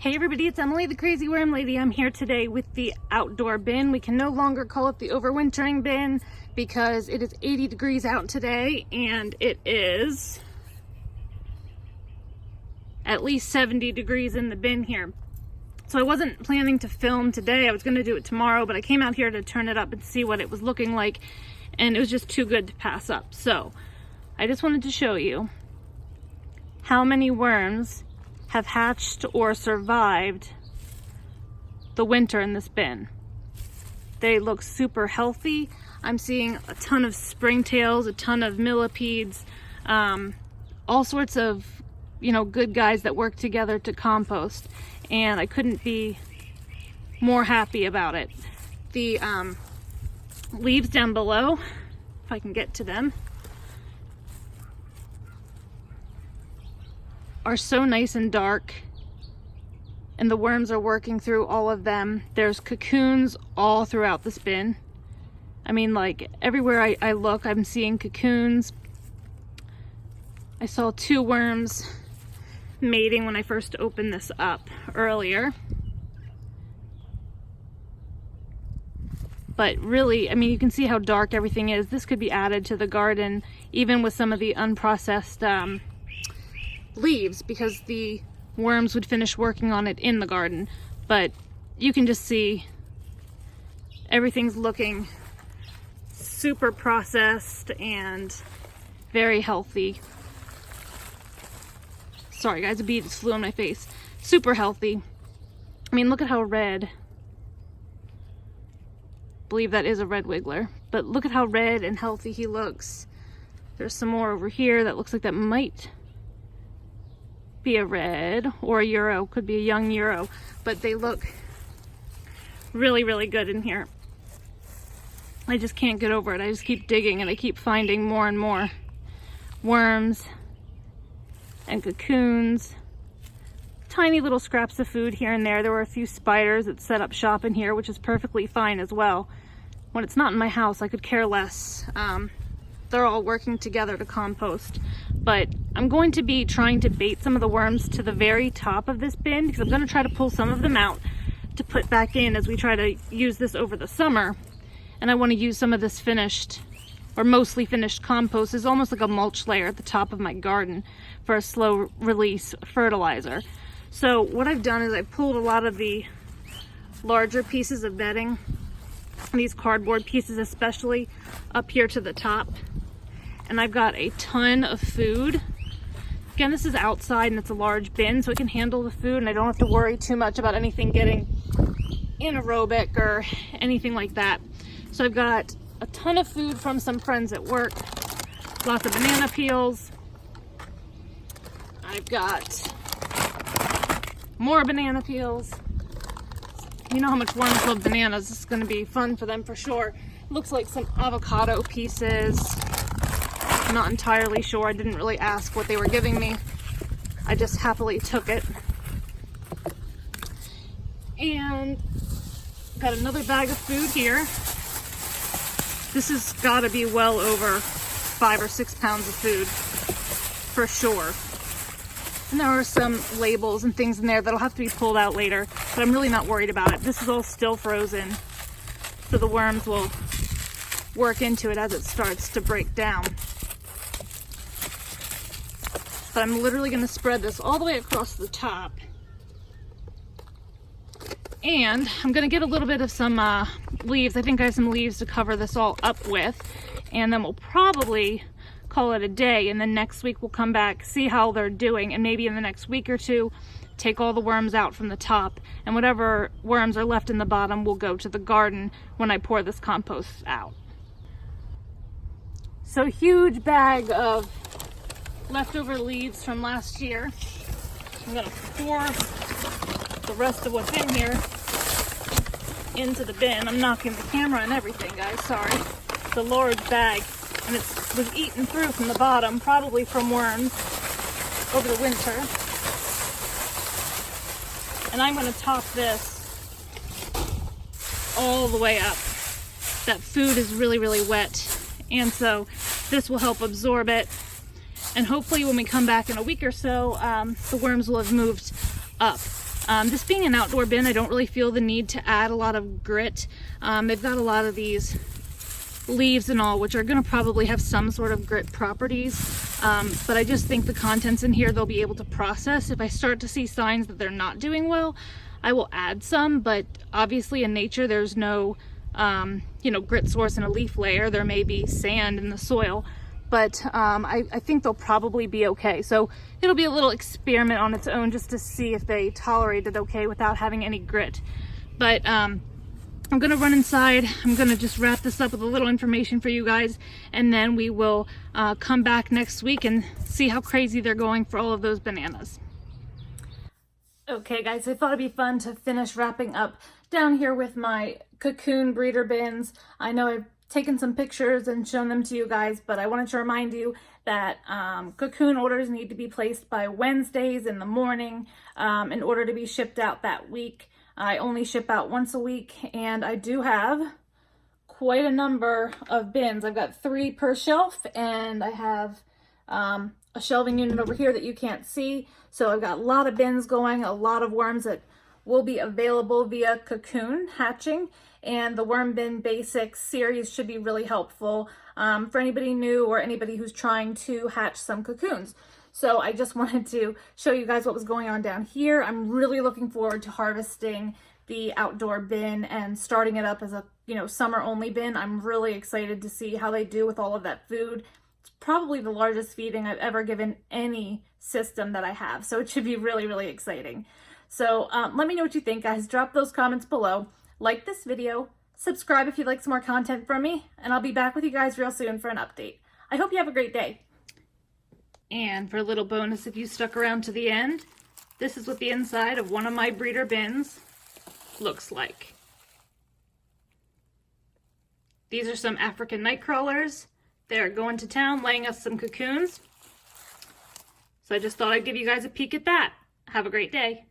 Hey everybody, it's Emily, the Crazy Worm Lady. I'm here today with the outdoor bin. We can no longer call it the overwintering bin because it is 80 degrees out today and it is at least 70 degrees in the bin here. So I wasn't planning to film today. I was going to do it tomorrow, but I came out here to turn it up and see what it was looking like, and it was just too good to pass up. So I just wanted to show you how many worms have hatched or survived the winter in this bin. They look super healthy. I'm seeing a ton of springtails, a ton of millipedes, all sorts of, good guys that work together to compost. And I couldn't be more happy about it. The leaves down below, if I can get to them, are so nice and dark, and the worms are working through all of them. There's cocoons all throughout this bin. I mean, like, everywhere I look, I'm seeing cocoons. I saw 2 worms mating when I first opened this up earlier. But really, I mean, you can see how dark everything is. This could be added to the garden, even with some of the unprocessed leaves, because the worms would finish working on it in the garden. But you can just see everything's looking super processed and very healthy. Sorry guys, a bee just flew in my face. Super healthy. I mean, look at how red. I believe that is a red wiggler, but look at how red and healthy he looks. There's some more over here that looks like that might be a red or a euro, could be a young euro, but they look really, really good in here. I just can't get over it. I just keep digging and I keep finding more and more worms and cocoons, tiny little scraps of food here and there. There were a few spiders that set up shop in here, which is perfectly fine as well. When it's not in my house, I could care less. They're all working together to compost. But I'm going to be trying to bait some of the worms to the very top of this bin, because I'm going to try to pull some of them out to put back in as we try to use this over the summer. And I want to use some of this finished, or mostly finished compost. It's almost like a mulch layer at the top of my garden for a slow release fertilizer. So what I've done is I've pulled a lot of the larger pieces of bedding, these cardboard pieces especially, up here to the top. And I've got a ton of food. Again, this is outside and it's a large bin, so it can handle the food and I don't have to worry too much about anything getting anaerobic or anything like that. So I've got a ton of food from some friends at work, lots of banana peels. I've got more banana peels. You know how much worms love bananas. This is going to be fun for them for sure. Looks like some avocado pieces. I'm not entirely sure. I didn't really ask what they were giving me. I just happily took it. And got another bag of food here. This has got to be well over 5 or 6 pounds of food for sure. And there are some labels and things in there that'll have to be pulled out later, but I'm really not worried about it. This is all still frozen, so the worms will work into it as it starts to break down. But I'm literally going to spread this all the way across the top. And I'm going to get a little bit of some leaves. I think I have some leaves to cover this all up with. And then we'll probably call it a day. And then next week we'll come back, see how they're doing. And maybe in the next week or two, take all the worms out from the top. And whatever worms are left in the bottom will go to the garden when I pour this compost out. So huge bag of leftover leaves from last year. I'm going to pour the rest of what's in here into the bin. I'm knocking the camera and everything, guys, sorry. It's a large bag, and it was eaten through from the bottom, probably from worms over the winter. And I'm going to top this all the way up. That food is really, really wet, and so this will help absorb it. And hopefully when we come back in a week or so, the worms will have moved up. This being an outdoor bin, I don't really feel the need to add a lot of grit. They've got a lot of these leaves and all, which are going to probably have some sort of grit properties, but I just think the contents in here they'll be able to process. If I start to see signs that they're not doing well, I will add some, but obviously in nature there's no you know, grit source in a leaf layer. There may be sand in the soil, but I think they'll probably be okay. So it'll be a little experiment on its own just to see if they tolerate it okay without having any grit. But I'm gonna run inside. I'm gonna just wrap this up with a little information for you guys, and then we will come back next week and see how crazy they're going for all of those bananas. Okay guys, I thought it'd be fun to finish wrapping up down here with my cocoon breeder bins. I know I've taken some pictures and shown them to you guys, but I wanted to remind you that cocoon orders need to be placed by Wednesdays in the morning in order to be shipped out that week. I only ship out once a week, and I do have quite a number of bins. I've got 3 per shelf, and I have a shelving unit over here that you can't see. So I've got a lot of bins going, a lot of worms that will be available via cocoon hatching, and the Worm Bin Basics series should be really helpful for anybody new or anybody who's trying to hatch some cocoons. So I just wanted to show you guys what was going on down here. I'm really looking forward to harvesting the outdoor bin and starting it up as a, you know, summer only bin. I'm really excited to see how they do with all of that food. It's probably the largest feeding I've ever given any system that I have. So it should be really, really exciting. So let me know what you think, guys. Drop those comments below. Like this video, subscribe if you'd like some more content from me, and I'll be back with you guys real soon for an update. I hope you have a great day. And for a little bonus, if you stuck around to the end, this is what the inside of one of my breeder bins looks like. These are some African night crawlers. They're going to town, laying us some cocoons. So I just thought I'd give you guys a peek at that. Have a great day.